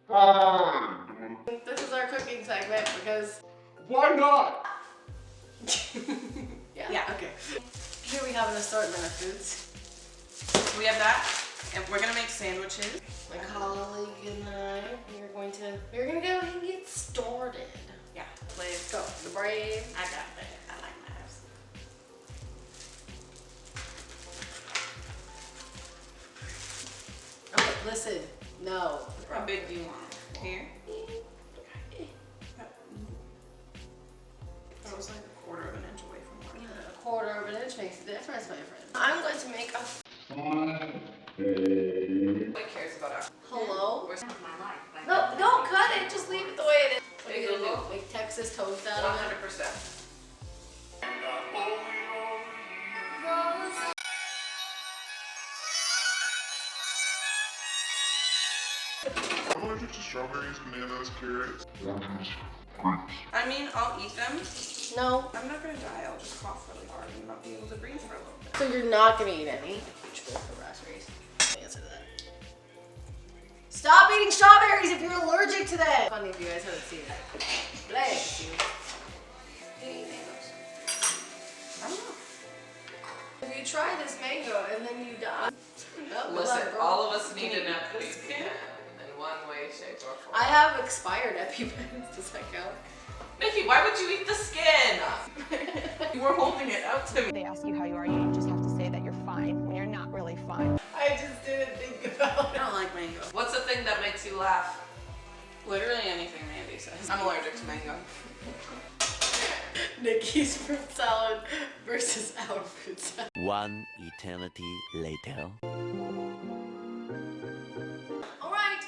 This is our cooking segment because... Why not? Yeah, okay. Here we have an assortment of foods. We have that, and we're gonna make sandwiches. My colleague and I, we're gonna go and get started. Yeah, let's Go, the braid. I got that. I like knives. Okay, listen, no. How big do you want? Here? That was like a quarter of an inch away from one. Yeah, a quarter of an inch makes a difference, my friend. I'm going to make a... Nobody cares about us. Hello? Where's No, don't cut it, just leave it the way it is. What are Big you gonna Lulu. do? Make Texas toast out of it? 100%. I'm allergic to strawberries, bananas, carrots, oranges, grapes. I mean, I'll eat them. No. I'm not gonna die. I'll just cough really hard and not be able to breathe for a little bit. So you're not gonna eat any? Which go for raspberries. Answer that. Stop eating strawberries if you're allergic to them! Funny if you guys haven't seen it. Bless you. Do you eat mangoes? I don't know. If you try this mango and then you die. Oh, good Listen, luck, girl. all of us need Can you an eat the EpiPen skin? in one way, shape, or form. I have expired EpiPens. Does that count? Nikki, why would you eat the skin? You were holding it out to me. They ask you how you are, you just have to say that you're fine when you're not really fine. I just didn't think about I it. don't like mango. What's the thing that makes you laugh? Literally anything Mandy says. I'm allergic to mango. Nikki's fruit salad versus our fruit salad. One eternity later. Alright,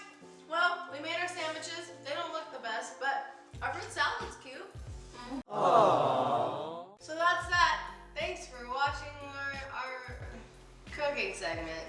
well, we made our sandwiches. They don't look the best, but our fruit salad's cute. So that's that. Thanks for watching our cooking segment.